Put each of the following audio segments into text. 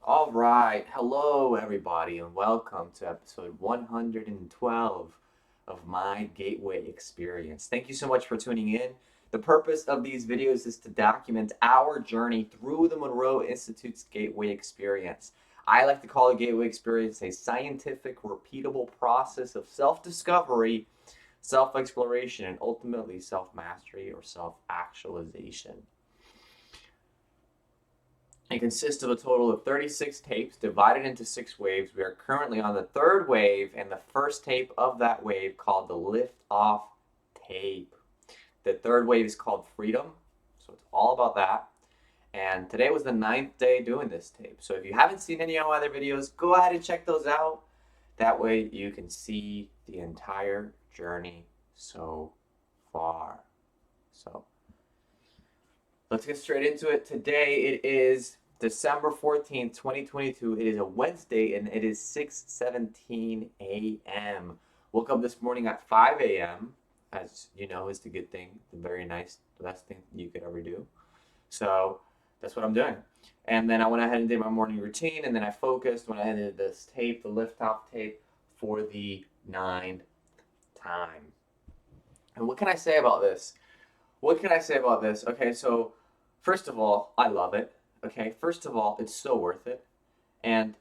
All right. Hello, everybody, and welcome to episode 112 of My Gateway Experience. Thank you so much for tuning in. The purpose of these videos is to document our journey through the Monroe Institute's Gateway Experience. I like to call the Gateway Experience a scientific, repeatable process of self discovery, self exploration, and ultimately self mastery or self actualization. It consists of a total of 36 tapes divided into 6 waves. We are currently on the third wave and the first tape of that wave called the lift off tape. The third wave is called freedom, so it's all about that. And today was the ninth day doing this tape. So if you haven't seen any of my other videos, go ahead and check those out. That way you can see the entire journey so far. So let's get straight into it. Today it is December 14th, 2022. It is a Wednesday and it is 6:17 a.m. Woke up this morning at 5 a.m. As you know, is the good thing, the very nice, the best thing you could ever do. So that's what I'm doing. And then I went ahead and did my morning routine, and then I focused when I did this tape, the lift off tape, for the ninth time. And what can I say about this? What can I say about this? Okay, so first of all, I love it. Okay, first of all, it's so worth it. And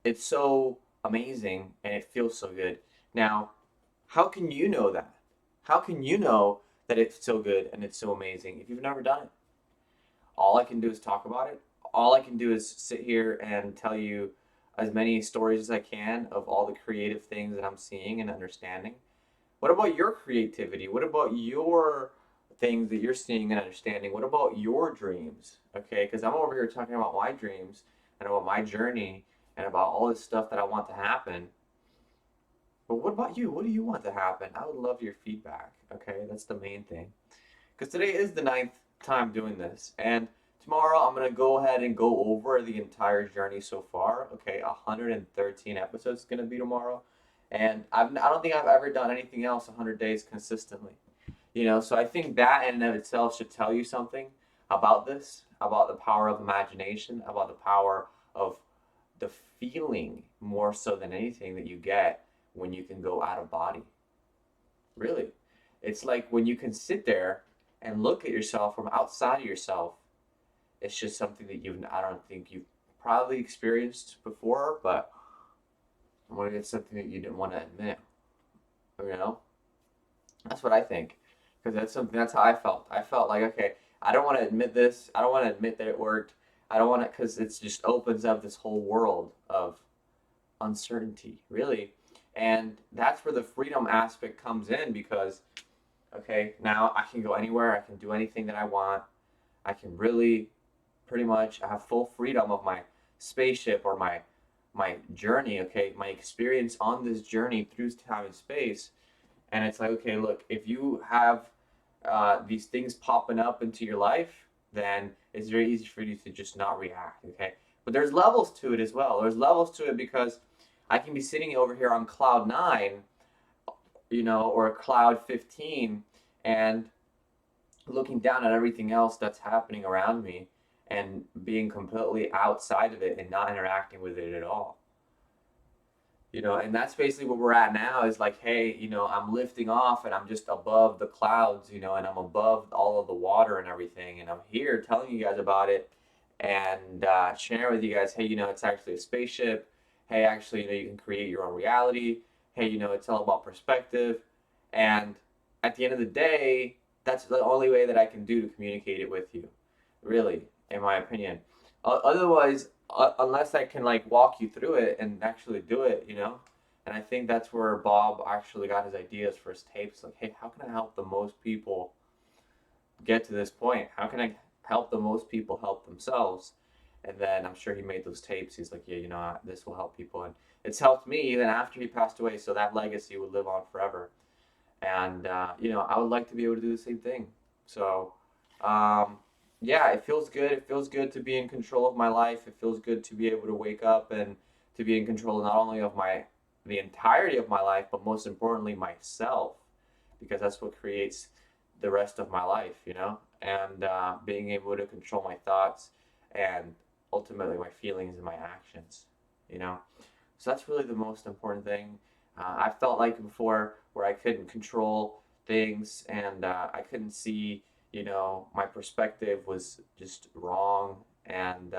it's so amazing and it feels so good. Now, how can you know that? How can you know that it's so good and it's so amazing if you've never done it? All I can do is talk about it. All I can do is sit here and tell you as many stories as I can of all the creative things that I'm seeing and understanding. What about your creativity? What about your things that you're seeing and understanding? What about your dreams? Okay, because I'm over here talking about my dreams and about my journey and about all this stuff that I want to happen. But what about you? What do you want to happen? I would love your feedback. Okay, that's the main thing. Because today is the ninth time doing this, and tomorrow I'm gonna go ahead and go over the entire journey so far. Okay, 113 episodes is gonna be tomorrow, and I don't think I've ever done anything else 100 days consistently. So I think that in and of itself should tell you something about this, about the power of imagination, about the power of the feeling more so than anything that you get when you can go out of body. Really. It's like when you can sit there and look at yourself from outside of yourself. It's just something that I don't think you've probably experienced before, but it's something that you didn't want to admit. You know? That's what I think. Because that's how I felt. I felt like, okay, I don't want to admit this. I don't want to admit that it worked. I don't want to, because it just opens up this whole world of uncertainty, really. And that's where the freedom aspect comes in because, okay, now I can go anywhere. I can do anything that I want. I can really pretty much have full freedom of my spaceship or my journey, okay, my experience on this journey through time and space. And it's like, okay, look, if you have these things popping up into your life, then it's very easy for you to just not react, okay? But there's levels to it as well. There's levels to it because I can be sitting over here on cloud nine, or cloud 15, and looking down at everything else that's happening around me and being completely outside of it and not interacting with it at all. And that's basically where we're at now is like, hey, I'm lifting off and I'm just above the clouds, and I'm above all of the water and everything. And I'm here telling you guys about it and sharing with you guys, hey, it's actually a spaceship. Hey, actually, you can create your own reality. Hey, it's all about perspective. And at the end of the day, that's the only way that I can do to communicate it with you, really, in my opinion. Otherwise, unless I can like walk you through it and actually do it, And I think that's where Bob actually got his ideas for his tapes. Like, hey, how can I help the most people get to this point? How can I help the most people help themselves? And then I'm sure he made those tapes. He's like, yeah, this will help people, and it's helped me even after he passed away. So that legacy would live on forever. And I would like to be able to do the same thing. So. Um, yeah, it feels good. It feels good to be in control of my life. It feels good to be able to wake up and to be in control not only of the entirety of my life, but most importantly myself, because that's what creates the rest of my life, And being able to control my thoughts and ultimately my feelings and my actions, you know? So that's really the most important thing. I felt like before where I couldn't control things and I couldn't see, my perspective was just wrong and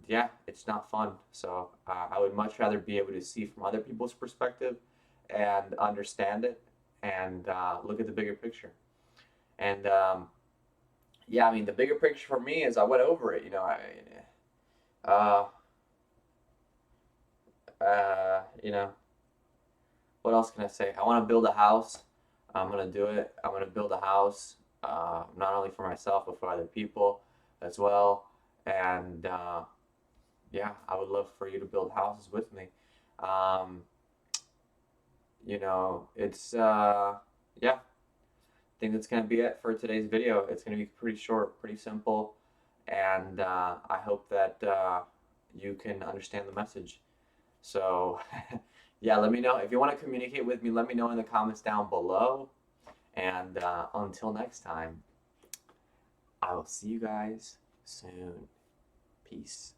yeah, it's not fun. So I would much rather be able to see from other people's perspective and understand it and look at the bigger picture. And yeah, I mean, the bigger picture for me is I went over it. Uh, you know, what else can I say? I want to build a house. I'm gonna do it. I'm gonna build a house, not only for myself but for other people as well. And yeah, I would love for you to build houses with me. Um, it's yeah. I think that's gonna be it for today's video. It's gonna be pretty short, pretty simple, and I hope that you can understand the message. So, yeah, let me know if you want to communicate with me. Let me know in the comments down below. And until next time, I will see you guys soon. Peace.